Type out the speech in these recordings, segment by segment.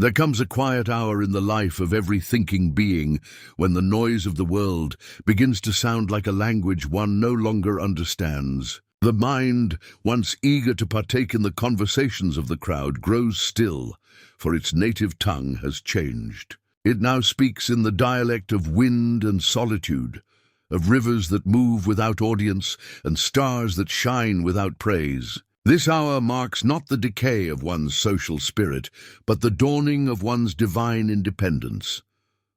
There comes a quiet hour in the life of every thinking being when the noise of the world begins to sound like a language one no longer understands. The mind, once eager to partake in the conversations of the crowd, grows still, for its native tongue has changed. It now speaks in the dialect of wind and solitude, of rivers that move without audience and stars that shine without praise. This hour marks not the decay of one's social spirit, but the dawning of one's divine independence.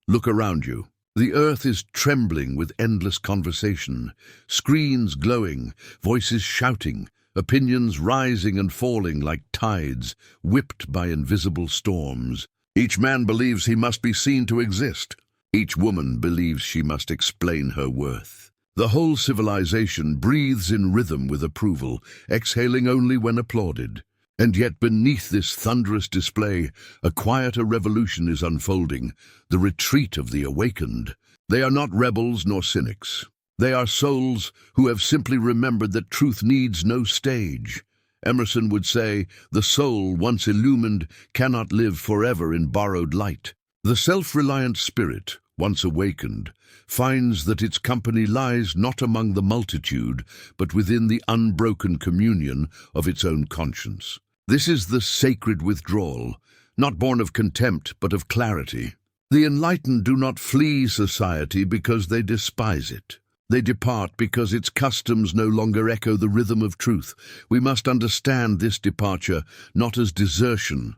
Look around you. The earth is trembling with endless conversation, screens glowing, voices shouting, opinions rising and falling like tides, whipped by invisible storms. Each man believes he must be seen to exist. Each woman believes she must explain her worth. The whole civilization breathes in rhythm with approval, exhaling only when applauded. And yet beneath this thunderous display, a quieter revolution is unfolding, the retreat of the awakened. They are not rebels nor cynics. They are souls who have simply remembered that truth needs no stage. Emerson would say, the soul, once illumined, cannot live forever in borrowed light. The self-reliant spirit, once awakened, finds that its company lies not among the multitude, but within the unbroken communion of its own conscience. This is the sacred withdrawal, not born of contempt, but of clarity. The enlightened do not flee society because they despise it. They depart because its customs no longer echo the rhythm of truth. We must understand this departure not as desertion,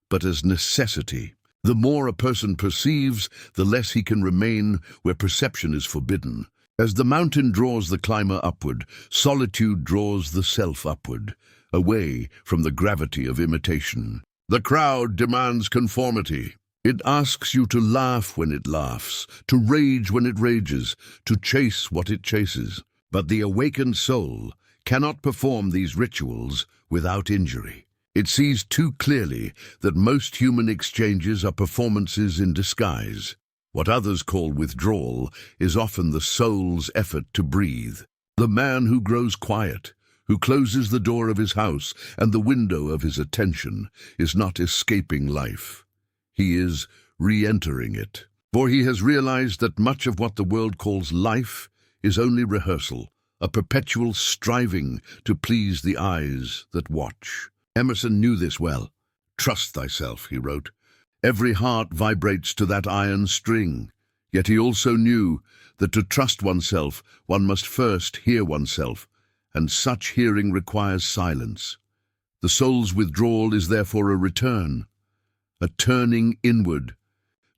but as necessity. The more a person perceives, the less he can remain where perception is forbidden. As the mountain draws the climber upward, solitude draws the self upward, away from the gravity of imitation. The crowd demands conformity. It asks you to laugh when it laughs, to rage when it rages, to chase what it chases. But the awakened soul cannot perform these rituals without injury. It sees too clearly that most human exchanges are performances in disguise. What others call withdrawal is often the soul's effort to breathe. The man who grows quiet, who closes the door of his house and the window of his attention, is not escaping life. He is re-entering it, for he has realized that much of what the world calls life is only rehearsal, a perpetual striving to please the eyes that watch. Emerson knew this well. "Trust thyself," he wrote. "Every heart vibrates to that iron string." Yet he also knew that to trust oneself, one must first hear oneself, and such hearing requires silence. The soul's withdrawal is therefore a return, a turning inward,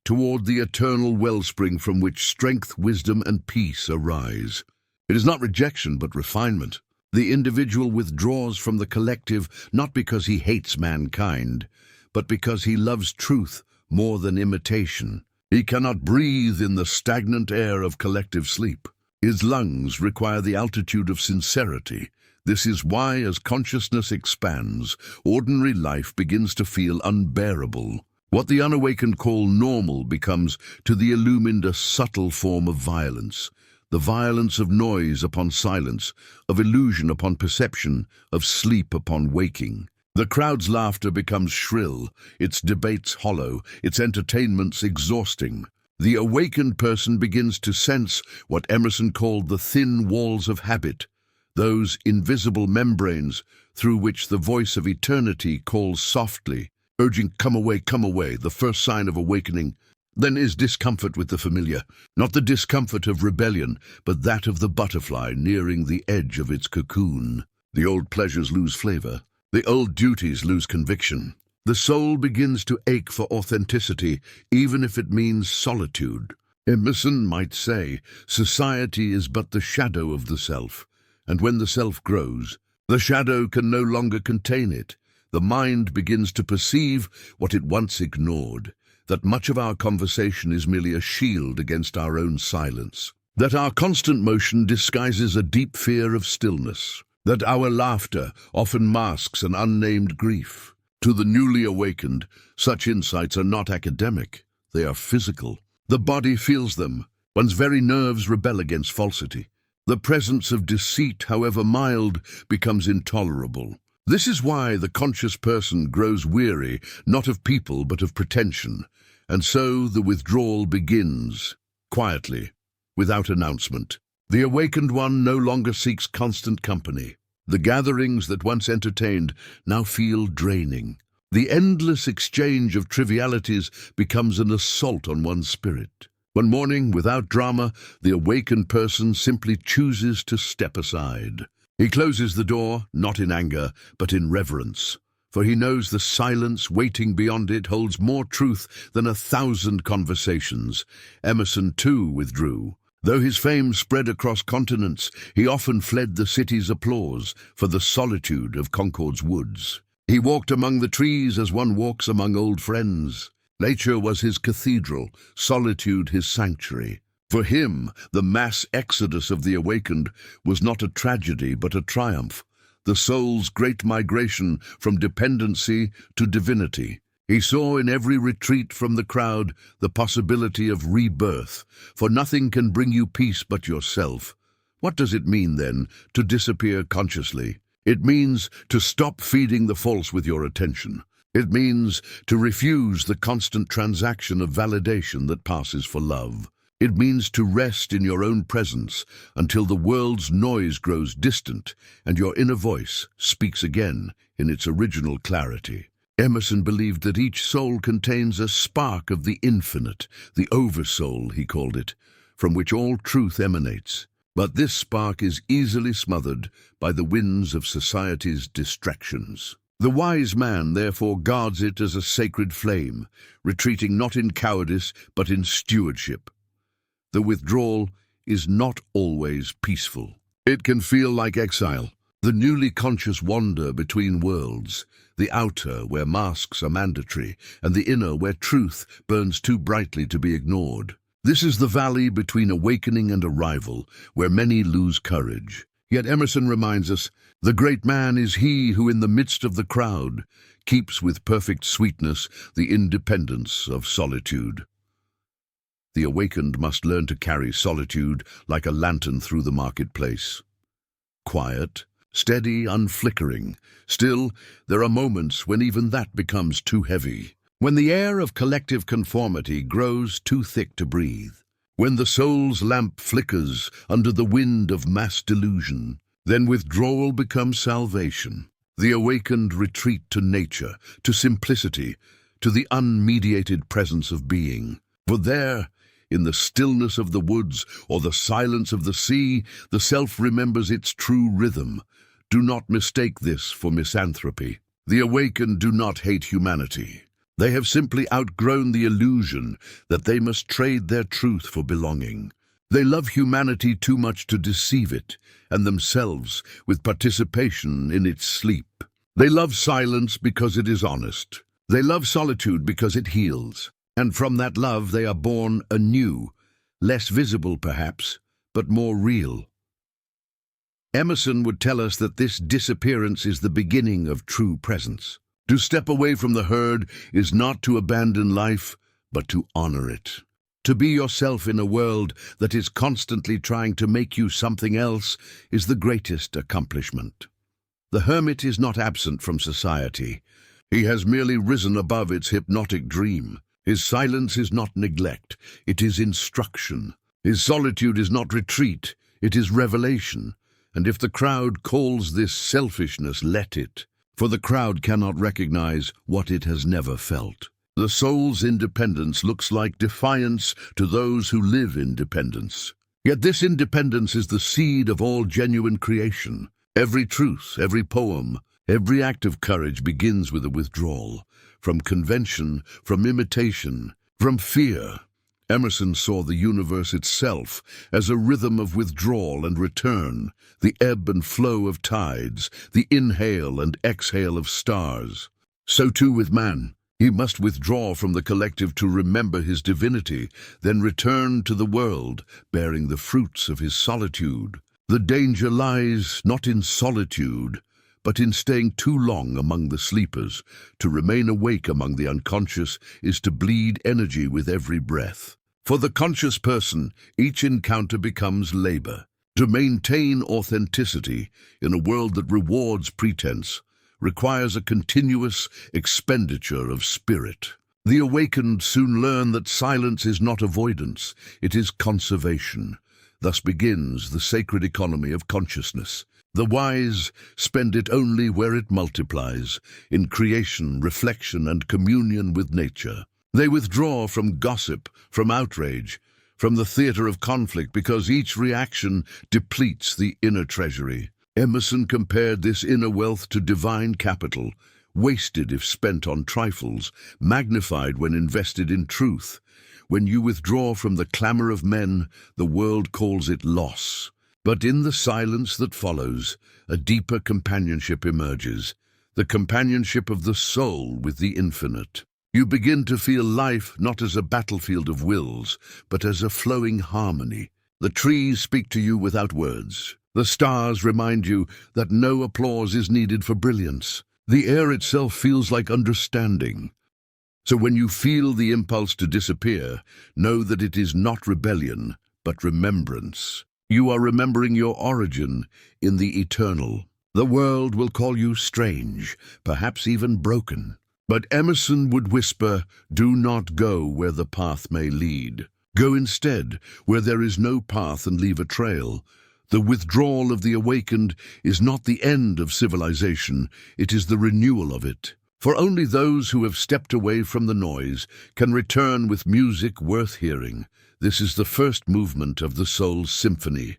toward the eternal wellspring from which strength, wisdom, and peace arise. It is not rejection, but refinement. The individual withdraws from the collective not because he hates mankind, but because he loves truth more than imitation. He cannot breathe in the stagnant air of collective sleep. His lungs require the altitude of sincerity. This is why, as consciousness expands, ordinary life begins to feel unbearable. What the unawakened call normal becomes, to the illumined, a subtle form of violence. The violence of noise upon silence, of illusion upon perception, of sleep upon waking. The crowd's laughter becomes shrill, its debates hollow, its entertainments exhausting. The awakened person begins to sense what Emerson called the thin walls of habit, those invisible membranes through which the voice of eternity calls softly, urging, come away, the first sign of awakening. Then is discomfort with the familiar, not the discomfort of rebellion, but that of the butterfly nearing the edge of its cocoon. The old pleasures lose flavor, the old duties lose conviction. The soul begins to ache for authenticity, even if it means solitude. Emerson might say, society is but the shadow of the self. And when the self grows, the shadow can no longer contain it. The mind begins to perceive what it once ignored, that much of our conversation is merely a shield against our own silence, that our constant motion disguises a deep fear of stillness, that our laughter often masks an unnamed grief. To the newly awakened, such insights are not academic, they are physical. The body feels them. One's very nerves rebel against falsity. The presence of deceit, however mild, becomes intolerable. This is why the conscious person grows weary, not of people but of pretension, and so the withdrawal begins, quietly, without announcement. The awakened one no longer seeks constant company. The gatherings that once entertained now feel draining. The endless exchange of trivialities becomes an assault on one's spirit. One morning, without drama, the awakened person simply chooses to step aside. He closes the door, not in anger, but in reverence, for he knows the silence waiting beyond it holds more truth than 1,000 conversations. Emerson, too, withdrew. Though his fame spread across continents, he often fled the city's applause for the solitude of Concord's woods. He walked among the trees as one walks among old friends. Nature was his cathedral, solitude his sanctuary. For him, the mass exodus of the awakened was not a tragedy but a triumph, the soul's great migration from dependency to divinity. He saw in every retreat from the crowd the possibility of rebirth, for nothing can bring you peace but yourself. What does it mean, then, to disappear consciously? It means to stop feeding the false with your attention. It means to refuse the constant transaction of validation that passes for love. It means to rest in your own presence until the world's noise grows distant and your inner voice speaks again in its original clarity. Emerson believed that each soul contains a spark of the infinite, the oversoul, he called it, from which all truth emanates. But this spark is easily smothered by the winds of society's distractions. The wise man, therefore, guards it as a sacred flame, retreating not in cowardice but in stewardship. The withdrawal is not always peaceful. It can feel like exile, the newly conscious wander between worlds, the outer where masks are mandatory, and the inner where truth burns too brightly to be ignored. This is the valley between awakening and arrival, where many lose courage. Yet Emerson reminds us, the great man is he who in the midst of the crowd keeps with perfect sweetness the independence of solitude. The awakened must learn to carry solitude like a lantern through the marketplace. Quiet, steady, unflickering. Still, there are moments when even that becomes too heavy. When the air of collective conformity grows too thick to breathe. When the soul's lamp flickers under the wind of mass delusion, then withdrawal becomes salvation. The awakened retreat to nature, to simplicity, to the unmediated presence of being. For there, in the stillness of the woods or the silence of the sea, the self remembers its true rhythm. Do not mistake this for misanthropy. The awakened do not hate humanity. They have simply outgrown the illusion that they must trade their truth for belonging. They love humanity too much to deceive it, and themselves with participation in its sleep. They love silence because it is honest. They love solitude because it heals. And from that love they are born anew, less visible perhaps, but more real. Emerson would tell us that this disappearance is the beginning of true presence. To step away from the herd is not to abandon life, but to honor it. To be yourself in a world that is constantly trying to make you something else is the greatest accomplishment. The hermit is not absent from society. He has merely risen above its hypnotic dream. His silence is not neglect, it is instruction. His solitude is not retreat, it is revelation. And if the crowd calls this selfishness, let it. For the crowd cannot recognize what it has never felt. The soul's independence looks like defiance to those who live in dependence. Yet this independence is the seed of all genuine creation. Every truth, every poem, every act of courage begins with a withdrawal. From convention, from imitation, from fear. Emerson saw the universe itself as a rhythm of withdrawal and return, the ebb and flow of tides, the inhale and exhale of stars. So too with man. He must withdraw from the collective to remember his divinity, then return to the world, bearing the fruits of his solitude. The danger lies not in solitude, but in staying too long among the sleepers. To remain awake among the unconscious is to bleed energy with every breath. For the conscious person, each encounter becomes labor. To maintain authenticity in a world that rewards pretense requires a continuous expenditure of spirit. The awakened soon learn that silence is not avoidance, it is conservation. Thus begins the sacred economy of consciousness. The wise spend it only where it multiplies, in creation, reflection, and communion with nature. They withdraw from gossip, from outrage, from the theater of conflict, because each reaction depletes the inner treasury. Emerson compared this inner wealth to divine capital, wasted if spent on trifles, magnified when invested in truth. When you withdraw from the clamor of men, the world calls it loss. But in the silence that follows, a deeper companionship emerges, the companionship of the soul with the infinite. You begin to feel life not as a battlefield of wills, but as a flowing harmony. The trees speak to you without words. The stars remind you that no applause is needed for brilliance. The air itself feels like understanding. So when you feel the impulse to disappear, know that it is not rebellion, but remembrance. You are remembering your origin in the eternal. The world will call you strange, perhaps even broken. But Emerson would whisper, "Do not go where the path may lead. Go instead where there is no path and leave a trail." The withdrawal of the awakened is not the end of civilization, it is the renewal of it. For only those who have stepped away from the noise can return with music worth hearing. This is the first movement of the soul's symphony,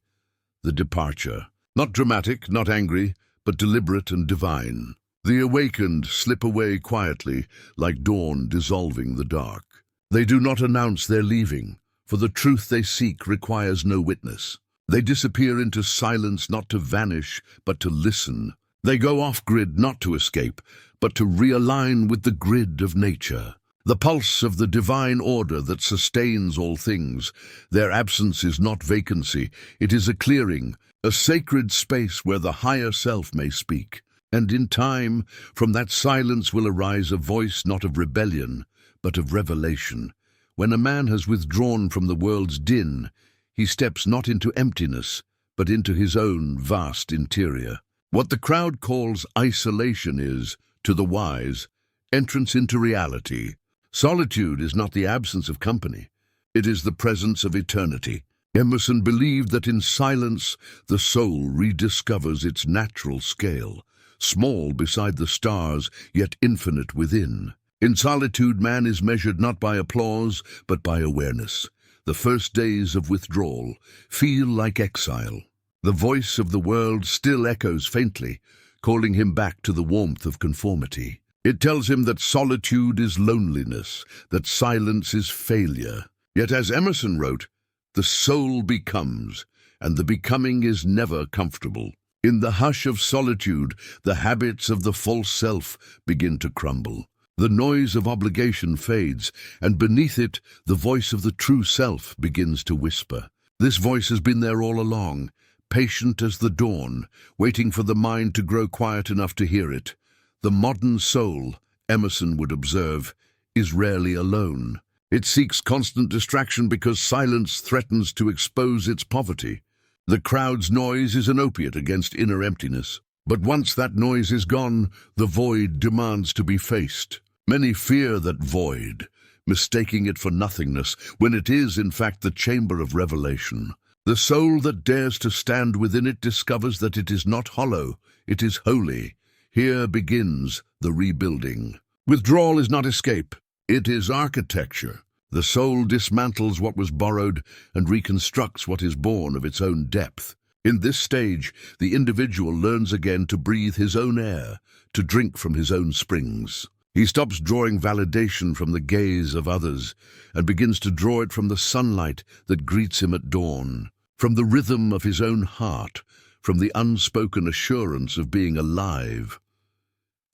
the departure. Not dramatic, not angry, but deliberate and divine. The awakened slip away quietly, like dawn dissolving the dark. They do not announce their leaving, for the truth they seek requires no witness. They disappear into silence not to vanish, but to listen. They go off-grid not to escape, but to realign with the grid of nature, the pulse of the divine order that sustains all things. Their absence is not vacancy, it is a clearing, a sacred space where the higher self may speak. And in time, from that silence will arise a voice not of rebellion, but of revelation. When a man has withdrawn from the world's din, he steps not into emptiness, but into his own vast interior. What the crowd calls isolation is, to the wise, entrance into reality. Solitude is not the absence of company, it is the presence of eternity. Emerson believed that in silence the soul rediscovers its natural scale, small beside the stars, yet infinite within. In solitude, man is measured not by applause, but by awareness. The first days of withdrawal feel like exile. The voice of the world still echoes faintly, calling him back to the warmth of conformity. It tells him that solitude is loneliness, that silence is failure. Yet as Emerson wrote, the soul becomes, and the becoming is never comfortable. In the hush of solitude, the habits of the false self begin to crumble. The noise of obligation fades, and beneath it, the voice of the true self begins to whisper. This voice has been there all along, patient as the dawn, waiting for the mind to grow quiet enough to hear it. The modern soul, Emerson would observe, is rarely alone. It seeks constant distraction because silence threatens to expose its poverty. The crowd's noise is an opiate against inner emptiness. But once that noise is gone, the void demands to be faced. Many fear that void, mistaking it for nothingness, when it is, in fact, the chamber of revelation. The soul that dares to stand within it discovers that it is not hollow, it is holy. Here begins the rebuilding. Withdrawal is not escape, it is architecture. The soul dismantles what was borrowed and reconstructs what is born of its own depth. In this stage, the individual learns again to breathe his own air, to drink from his own springs. He stops drawing validation from the gaze of others and begins to draw it from the sunlight that greets him at dawn, from the rhythm of his own heart, from the unspoken assurance of being alive.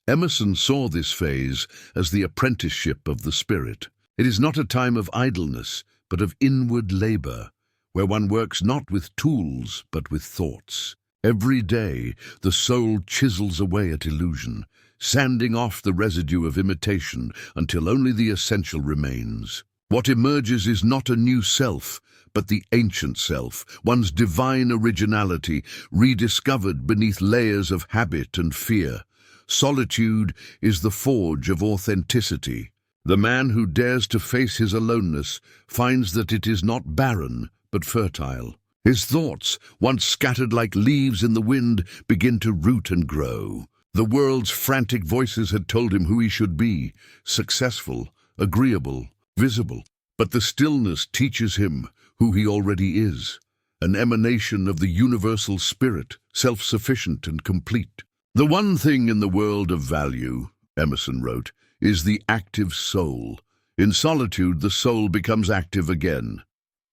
Emerson saw this phase as the apprenticeship of the spirit. It is not a time of idleness, but of inward labor, where one works not with tools, but with thoughts. Every day, the soul chisels away at illusion, sanding off the residue of imitation until only the essential remains. What emerges is not a new self, but the ancient self, one's divine originality, rediscovered beneath layers of habit and fear. Solitude is the forge of authenticity. The man who dares to face his aloneness finds that it is not barren, but fertile. His thoughts, once scattered like leaves in the wind, begin to root and grow. The world's frantic voices had told him who he should be: successful, agreeable, visible. But the stillness teaches him who he already is, an emanation of the universal spirit, self-sufficient and complete. The one thing in the world of value, Emerson wrote, is the active soul. In solitude, the soul becomes active again.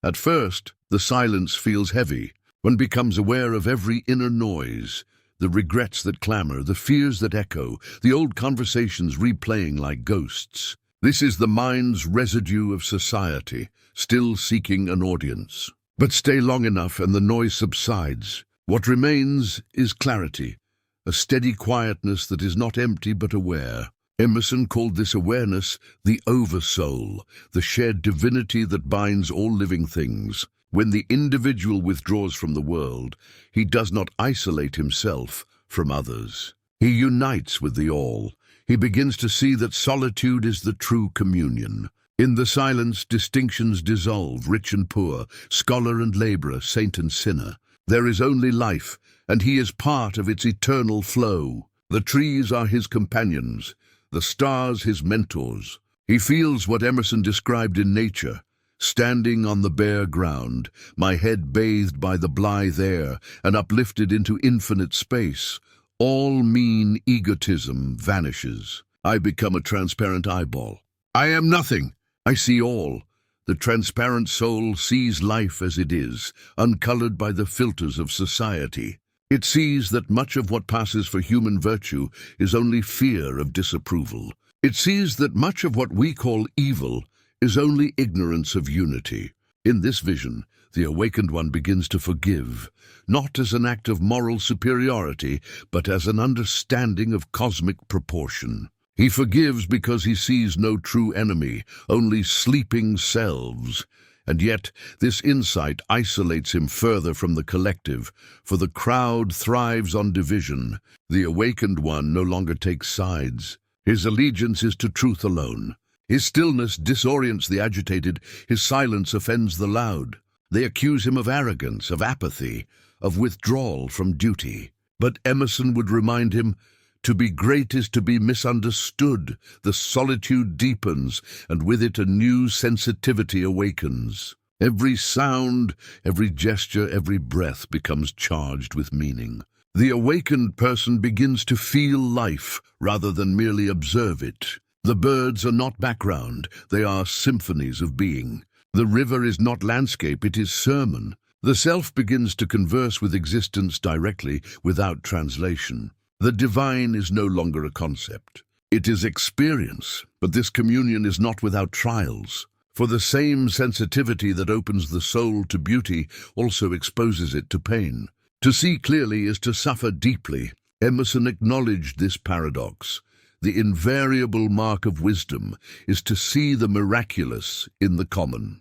At first, the silence feels heavy. One becomes aware of every inner noise, the regrets that clamor, the fears that echo, the old conversations replaying like ghosts. This is the mind's residue of society, still seeking an audience. But stay long enough and the noise subsides. What remains is clarity, a steady quietness that is not empty but aware. Emerson called this awareness the oversoul, the shared divinity that binds all living things. When the individual withdraws from the world, he does not isolate himself from others. He unites with the all. He begins to see that solitude is the true communion. In the silence, distinctions dissolve, rich and poor, scholar and laborer, saint and sinner. There is only life, and he is part of its eternal flow. The trees are his companions, the stars his mentors. He feels what Emerson described in nature: standing on the bare ground, my head bathed by the blithe air and uplifted into infinite space. All mean egotism vanishes. I become a transparent eyeball. I am nothing. I see all. The transparent soul sees life as it is, uncolored by the filters of society. It sees that much of what passes for human virtue is only fear of disapproval. It sees that much of what we call evil is only ignorance of unity. In this vision, the awakened one begins to forgive, not as an act of moral superiority, but as an understanding of cosmic proportion. He forgives because he sees no true enemy, only sleeping selves. And yet, this insight isolates him further from the collective, for the crowd thrives on division. The awakened one no longer takes sides. His allegiance is to truth alone. His stillness disorients the agitated, his silence offends the loud. They accuse him of arrogance, of apathy, of withdrawal from duty. But Emerson would remind him, to be great is to be misunderstood. The solitude deepens, and with it a new sensitivity awakens. Every sound, every gesture, every breath becomes charged with meaning. The awakened person begins to feel life rather than merely observe it. The birds are not background, they are symphonies of being. The river is not landscape, it is sermon. The self begins to converse with existence directly, without translation. The divine is no longer a concept. It is experience, but this communion is not without trials. For the same sensitivity that opens the soul to beauty also exposes it to pain. To see clearly is to suffer deeply. Emerson acknowledged this paradox. The invariable mark of wisdom is to see the miraculous in the common.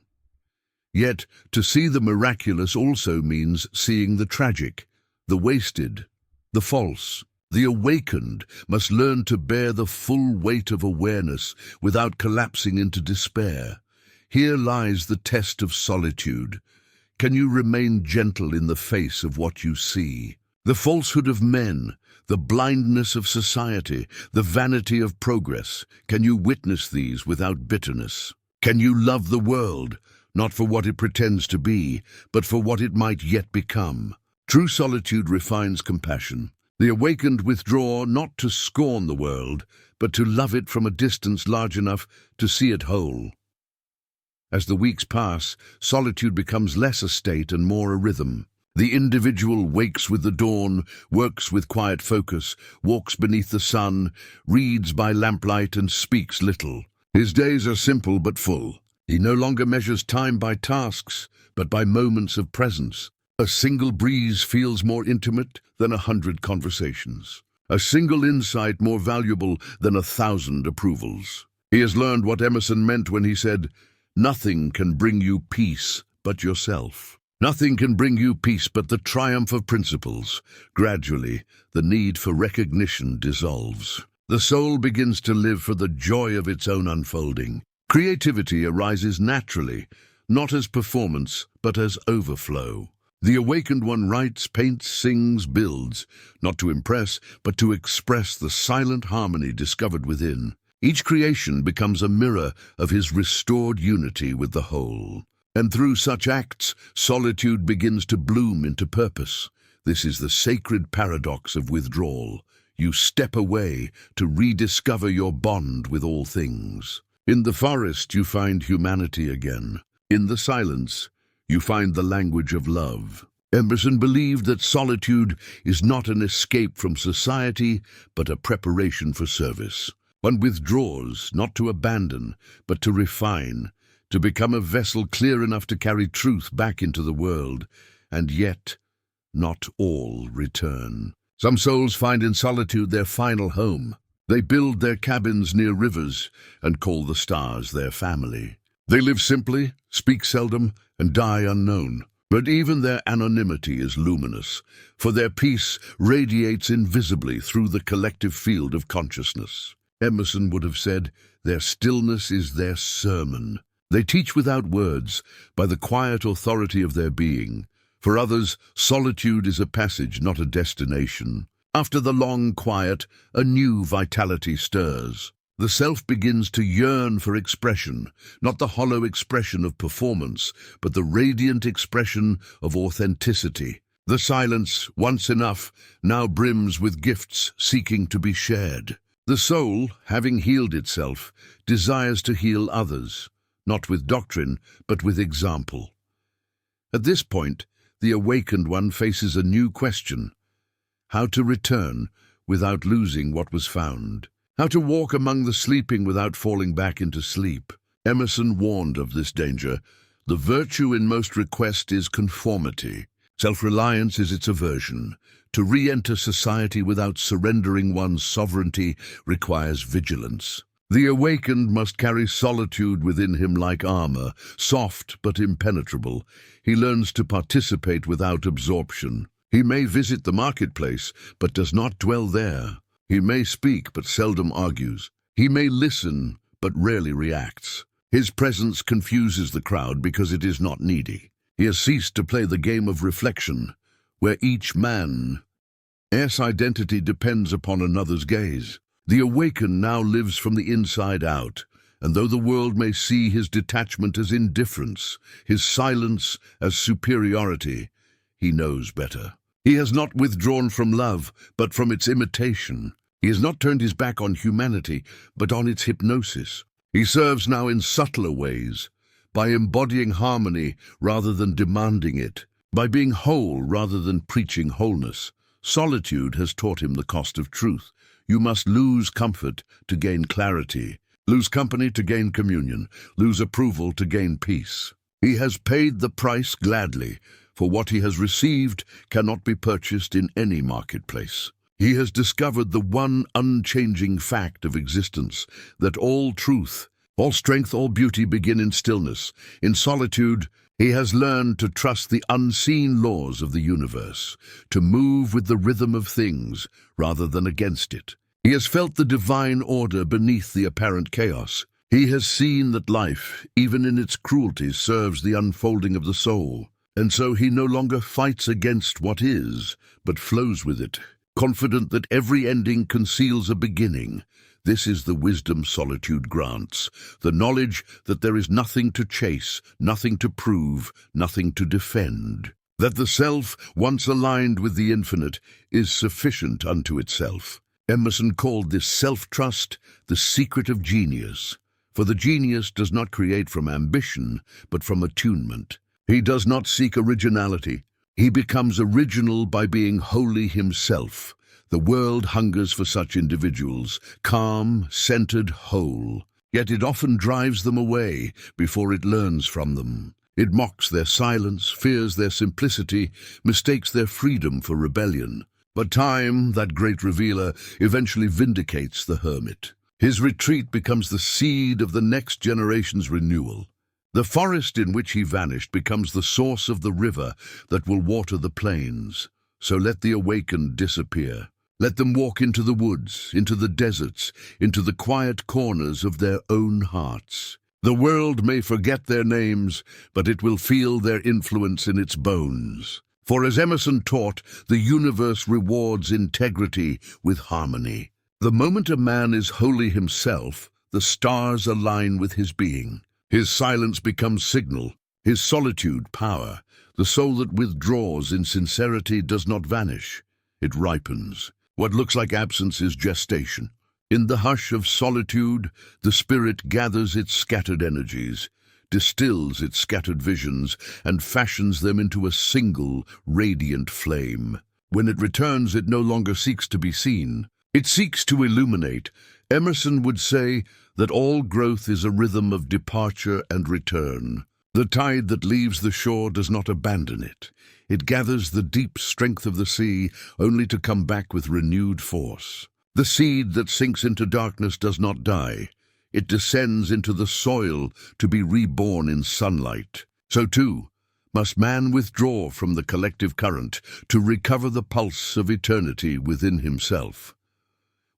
Yet, to see the miraculous also means seeing the tragic, the wasted, the false. The awakened must learn to bear the full weight of awareness without collapsing into despair. Here lies the test of solitude. Can you remain gentle in the face of what you see? The falsehood of men, the blindness of society, the vanity of progress. Can you witness these without bitterness? Can you love the world, not for what it pretends to be, but for what it might yet become? True solitude refines compassion. The awakened withdraw not to scorn the world, but to love it from a distance large enough to see it whole. As the weeks pass, solitude becomes less a state and more a rhythm. The individual wakes with the dawn, works with quiet focus, walks beneath the sun, reads by lamplight and speaks little. His days are simple but full. He no longer measures time by tasks, but by moments of presence. A single breeze feels more intimate than 100 conversations. A single insight more valuable than 1,000 approvals. He has learned what Emerson meant when he said, "Nothing can bring you peace but yourself." Nothing can bring you peace but the triumph of principles. Gradually, the need for recognition dissolves. The soul begins to live for the joy of its own unfolding. Creativity arises naturally, not as performance, but as overflow. The awakened one writes, paints, sings, builds, not to impress, but to express the silent harmony discovered within. Each creation becomes a mirror of his restored unity with the whole. And through such acts, solitude begins to bloom into purpose. This is the sacred paradox of withdrawal. You step away to rediscover your bond with all things. In the forest, you find humanity again. In the silence, you find the language of love. Emerson believed that solitude is not an escape from society, but a preparation for service. One withdraws, not to abandon, but to refine, to become a vessel clear enough to carry truth back into the world, and yet not all return. Some souls find in solitude their final home. They build their cabins near rivers and call the stars their family. They live simply, speak seldom, and die unknown. But even their anonymity is luminous, for their peace radiates invisibly through the collective field of consciousness. Emerson would have said, their stillness is their sermon. They teach without words, by the quiet authority of their being. For others, solitude is a passage, not a destination. After the long quiet, a new vitality stirs. The self begins to yearn for expression, not the hollow expression of performance, but the radiant expression of authenticity. The silence, once enough, now brims with gifts seeking to be shared. The soul, having healed itself, desires to heal others. Not with doctrine, but with example. At this point, the awakened one faces a new question: how to return without losing what was found. How to walk among the sleeping without falling back into sleep. Emerson warned of this danger. The virtue in most request is conformity. Self-reliance is its aversion. To re-enter society without surrendering one's sovereignty requires vigilance. The awakened must carry solitude within him like armor, soft but impenetrable. He learns to participate without absorption. He may visit the marketplace, but does not dwell there. He may speak, but seldom argues. He may listen, but rarely reacts. His presence confuses the crowd because it is not needy. He has ceased to play the game of reflection, where each man's identity depends upon another's gaze. The awakened now lives from the inside out, and though the world may see his detachment as indifference, his silence as superiority, he knows better. He has not withdrawn from love, but from its imitation. He has not turned his back on humanity, but on its hypnosis. He serves now in subtler ways, by embodying harmony rather than demanding it, by being whole rather than preaching wholeness. Solitude has taught him the cost of truth. You must lose comfort to gain clarity, lose company to gain communion, lose approval to gain peace. He has paid the price gladly, for what he has received cannot be purchased in any marketplace. He has discovered the one unchanging fact of existence, that all truth, all strength, all beauty begin in stillness. In solitude, he has learned to trust the unseen laws of the universe, to move with the rhythm of things rather than against it. He has felt the divine order beneath the apparent chaos. He has seen that life, even in its cruelty, serves the unfolding of the soul. And so he no longer fights against what is, but flows with it, confident that every ending conceals a beginning. This is the wisdom solitude grants, the knowledge that there is nothing to chase, nothing to prove, nothing to defend. That the self, once aligned with the infinite, is sufficient unto itself. Emerson called this self-trust the secret of genius, for the genius does not create from ambition, but from attunement. He does not seek originality. He becomes original by being wholly himself. The world hungers for such individuals, calm, centered, whole. Yet it often drives them away before it learns from them. It mocks their silence, fears their simplicity, mistakes their freedom for rebellion. But time, that great revealer, eventually vindicates the hermit. His retreat becomes the seed of the next generation's renewal. The forest in which he vanished becomes the source of the river that will water the plains. So let the awakened disappear. Let them walk into the woods, into the deserts, into the quiet corners of their own hearts. The world may forget their names, but it will feel their influence in its bones. For as Emerson taught, the universe rewards integrity with harmony. The moment a man is wholly himself, the stars align with his being. His silence becomes signal, his solitude power. The soul that withdraws in sincerity does not vanish, it ripens. What looks like absence is gestation. In the hush of solitude, the spirit gathers its scattered energies, distills its scattered visions, and fashions them into a single, radiant flame. When it returns, it no longer seeks to be seen. It seeks to illuminate. Emerson would say that all growth is a rhythm of departure and return. The tide that leaves the shore does not abandon it. It gathers the deep strength of the sea, only to come back with renewed force. The seed that sinks into darkness does not die. It descends into the soil to be reborn in sunlight. So too must man withdraw from the collective current to recover the pulse of eternity within himself.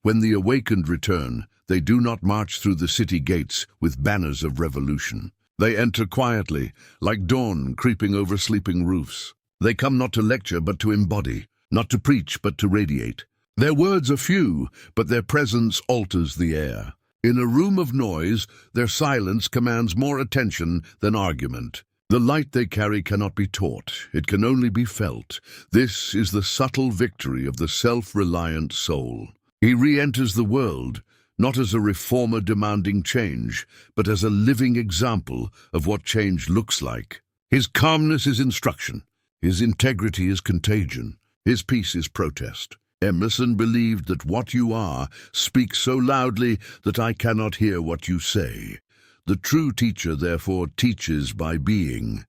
When the awakened return, they do not march through the city gates with banners of revolution. They enter quietly, like dawn creeping over sleeping roofs. They come not to lecture but to embody, not to preach but to radiate. Their words are few, but their presence alters the air. In a room of noise, their silence commands more attention than argument. The light they carry cannot be taught, it can only be felt. This is the subtle victory of the self-reliant soul. He re-enters the world, not as a reformer demanding change, but as a living example of what change looks like. His calmness is instruction, his integrity is contagion, his peace is protest. Emerson believed that what you are speaks so loudly that I cannot hear what you say. The true teacher, therefore, teaches by being.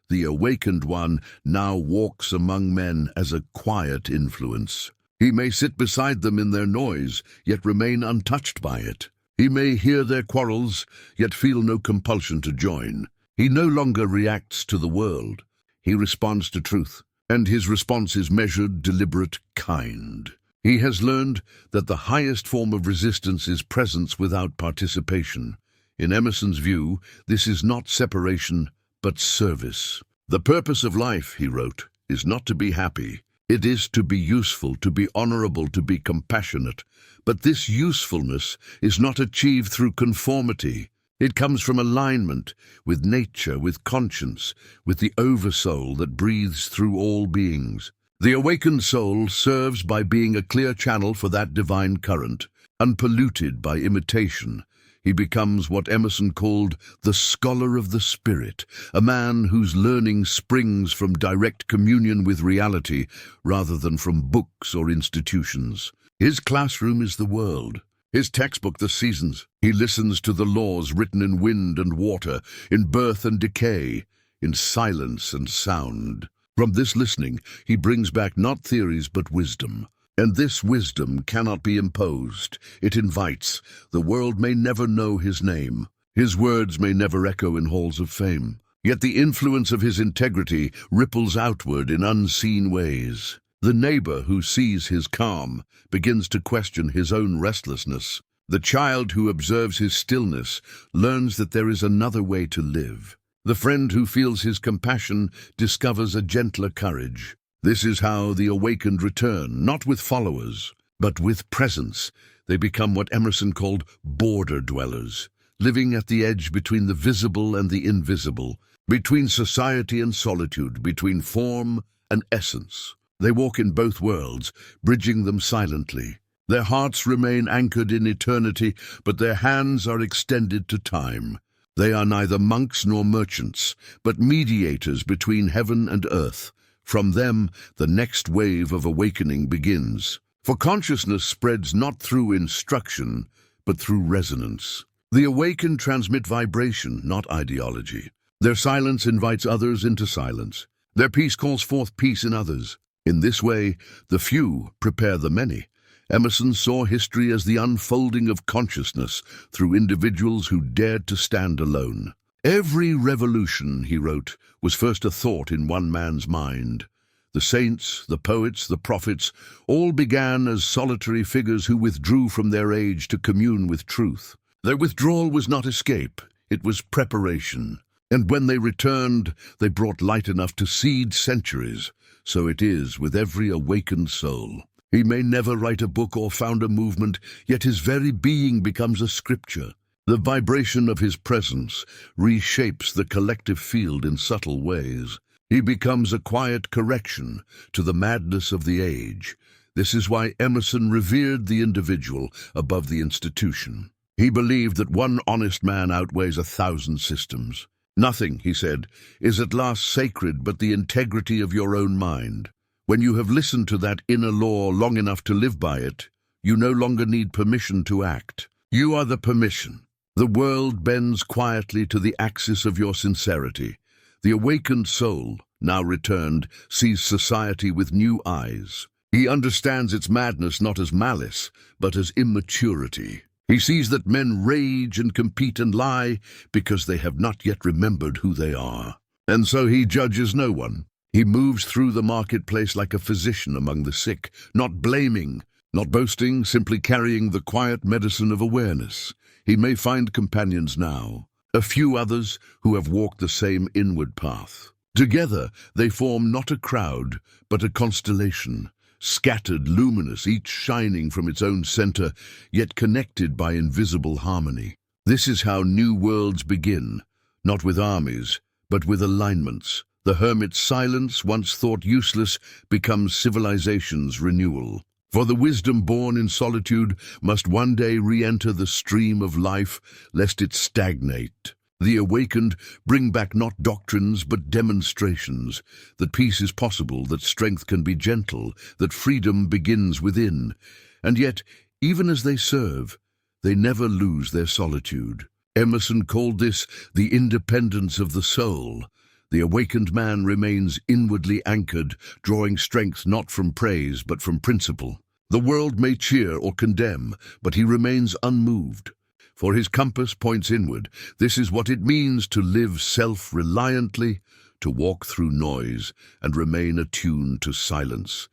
The awakened one now walks among men as a quiet influence. He may sit beside them in their noise, yet remain untouched by it. He may hear their quarrels, yet feel no compulsion to join. He no longer reacts to the world. He responds to truth, and his response is measured, deliberate, kind. He has learned that the highest form of resistance is presence without participation. In Emerson's view, this is not separation, but service. The purpose of life, he wrote, is not to be happy. It is to be useful, to be honorable, to be compassionate. But this usefulness is not achieved through conformity. It comes from alignment with nature, with conscience, with the oversoul that breathes through all beings. The awakened soul serves by being a clear channel for that divine current, unpolluted by imitation. He becomes what Emerson called the scholar of the spirit, a man whose learning springs from direct communion with reality rather than from books or institutions. His classroom is the world, his textbook the seasons. He listens to the laws written in wind and water, in birth and decay, in silence and sound. From this listening, he brings back not theories but wisdom. And this wisdom cannot be imposed. It invites. The world may never know his name. His words may never echo in halls of fame. Yet the influence of his integrity ripples outward in unseen ways. The neighbor who sees his calm begins to question his own restlessness. The child who observes his stillness learns that there is another way to live. The friend who feels his compassion discovers a gentler courage. This is how the awakened return, not with followers, but with presence. They become what Emerson called border dwellers, living at the edge between the visible and the invisible, between society and solitude, between form and essence. They walk in both worlds, bridging them silently. Their hearts remain anchored in eternity, but their hands are extended to time. They are neither monks nor merchants, but mediators between heaven and earth. From them, the next wave of awakening begins. For consciousness spreads not through instruction, but through resonance. The awakened transmit vibration, not ideology. Their silence invites others into silence. Their peace calls forth peace in others. In this way, the few prepare the many. Emerson saw history as the unfolding of consciousness through individuals who dared to stand alone. Every revolution, he wrote, was first a thought in one man's mind. The saints, the poets, the prophets, all began as solitary figures who withdrew from their age to commune with truth. Their withdrawal was not escape, it was preparation. And when they returned, they brought light enough to seed centuries. So it is with every awakened soul. He may never write a book or found a movement, yet his very being becomes a scripture. The vibration of his presence reshapes the collective field in subtle ways. He becomes a quiet correction to the madness of the age. This is why Emerson revered the individual above the institution. He believed that one honest man outweighs 1,000 systems. Nothing, he said, is at last sacred but the integrity of your own mind. When you have listened to that inner law long enough to live by it, you no longer need permission to act. You are the permission. The world bends quietly to the axis of your sincerity. The awakened soul, now returned, sees society with new eyes. He understands its madness not as malice, but as immaturity. He sees that men rage and compete and lie because they have not yet remembered who they are. And so he judges no one. He moves through the marketplace like a physician among the sick, not blaming, not boasting, simply carrying the quiet medicine of awareness. He may find companions now, a few others who have walked the same inward path. Together they form not a crowd, but a constellation, scattered, luminous, each shining from its own center, yet connected by invisible harmony. This is how new worlds begin, not with armies, but with alignments. The hermit's silence, once thought useless, becomes civilization's renewal. For the wisdom born in solitude must one day re-enter the stream of life, lest it stagnate. The awakened bring back not doctrines but demonstrations, that peace is possible, that strength can be gentle, that freedom begins within. And yet, even as they serve, they never lose their solitude. Emerson called this the independence of the soul. The awakened man remains inwardly anchored, drawing strength not from praise but from principle. The world may cheer or condemn, but he remains unmoved. For his compass points inward. This is what it means to live self-reliantly, to walk through noise and remain attuned to silence.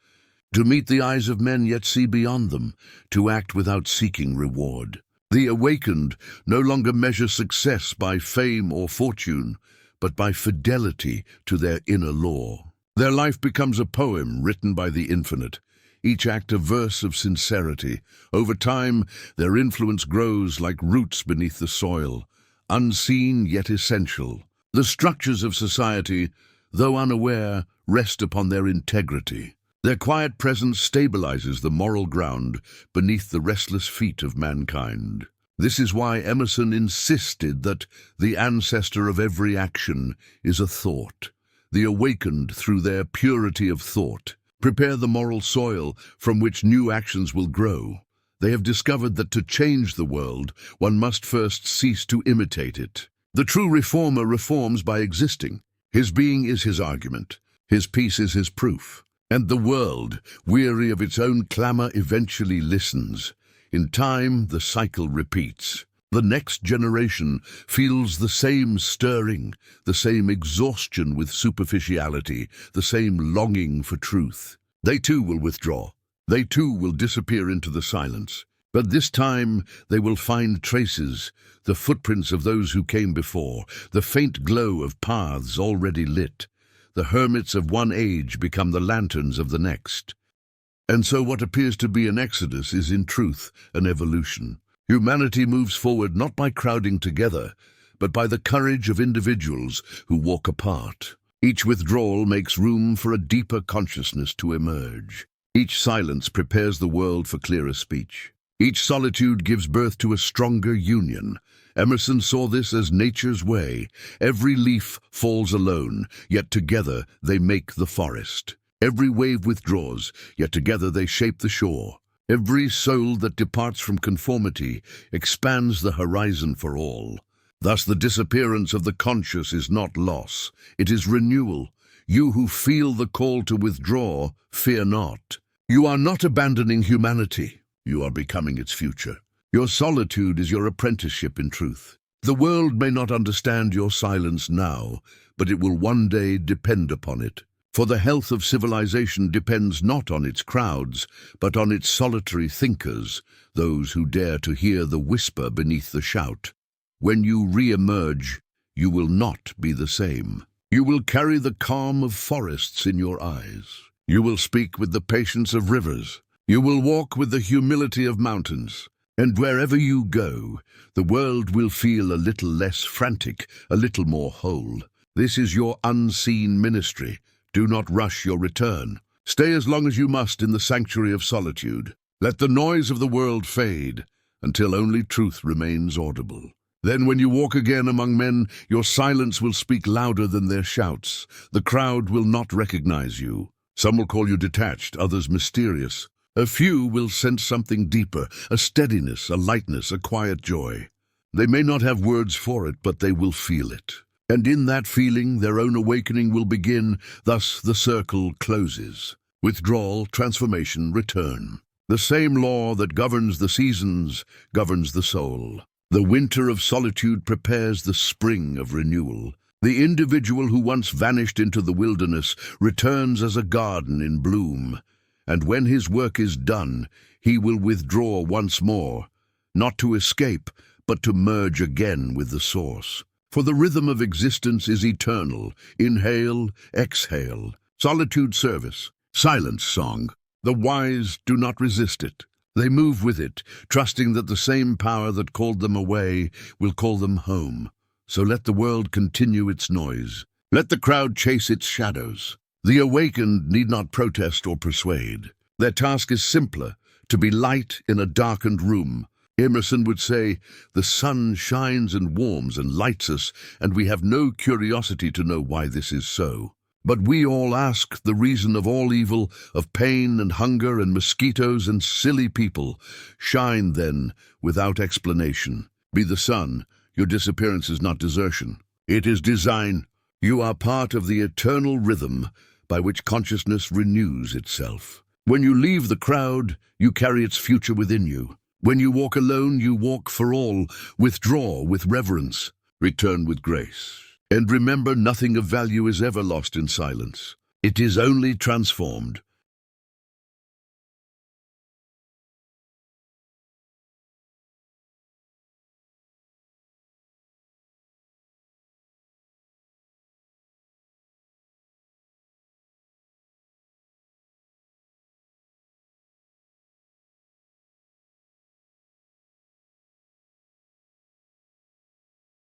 To meet the eyes of men yet see beyond them, to act without seeking reward. The awakened no longer measure success by fame or fortune, but by fidelity to their inner law. Their life becomes a poem written by the infinite, each act a verse of sincerity. Over time, their influence grows like roots beneath the soil, unseen yet essential. The structures of society, though unaware, rest upon their integrity. Their quiet presence stabilizes the moral ground beneath the restless feet of mankind. This is why Emerson insisted that the ancestor of every action is a thought. The awakened, through their purity of thought, prepare the moral soil from which new actions will grow. They have discovered that to change the world, one must first cease to imitate it. The true reformer reforms by existing. His being is his argument. His peace is his proof. And the world, weary of its own clamor, eventually listens. In time, the cycle repeats. The next generation feels the same stirring, the same exhaustion with superficiality, the same longing for truth. They too will withdraw. They too will disappear into the silence. But this time they will find traces, the footprints of those who came before, the faint glow of paths already lit. The hermits of one age become the lanterns of the next. And so what appears to be an exodus is in truth an evolution. Humanity moves forward not by crowding together, but by the courage of individuals who walk apart. Each withdrawal makes room for a deeper consciousness to emerge. Each silence prepares the world for clearer speech. Each solitude gives birth to a stronger union. Emerson saw this as nature's way. Every leaf falls alone, yet together they make the forest. Every wave withdraws, yet together they shape the shore. Every soul that departs from conformity expands the horizon for all. Thus the disappearance of the conscious is not loss, it is renewal. You who feel the call to withdraw, fear not. You are not abandoning humanity, you are becoming its future. Your solitude is your apprenticeship in truth. The world may not understand your silence now, but it will one day depend upon it. For the health of civilization depends not on its crowds, but on its solitary thinkers, those who dare to hear the whisper beneath the shout. When you re-emerge, you will not be the same. You will carry the calm of forests in your eyes. You will speak with the patience of rivers. You will walk with the humility of mountains. And wherever you go, the world will feel a little less frantic, a little more whole. This is your unseen ministry. Do not rush your return. Stay as long as you must in the sanctuary of solitude. Let the noise of the world fade until only truth remains audible. Then when you walk again among men, your silence will speak louder than their shouts. The crowd will not recognize you. Some will call you detached, others mysterious. A few will sense something deeper, a steadiness, a lightness, a quiet joy. They may not have words for it, but they will feel it. And in that feeling, their own awakening will begin. Thus the circle closes. Withdrawal, transformation, return. The same law that governs the seasons governs the soul. The winter of solitude prepares the spring of renewal. The individual who once vanished into the wilderness returns as a garden in bloom. And when his work is done, he will withdraw once more, not to escape, but to merge again with the source. For the rhythm of existence is eternal. Inhale, exhale. Solitude service. Silence song. The wise do not resist it. They move with it, trusting that the same power that called them away will call them home. So let the world continue its noise. Let the crowd chase its shadows. The awakened need not protest or persuade. Their task is simpler, to be light in a darkened room. Emerson would say, "The sun shines and warms and lights us, and we have no curiosity to know why this is so. But we all ask the reason of all evil, of pain and hunger and mosquitoes and silly people. Shine, then, without explanation. Be the sun. Your disappearance is not desertion. It is design. You are part of the eternal rhythm by which consciousness renews itself. When you leave the crowd, you carry its future within you. When you walk alone, you walk for all. Withdraw with reverence. Return with grace. And remember, nothing of value is ever lost in silence. It is only transformed.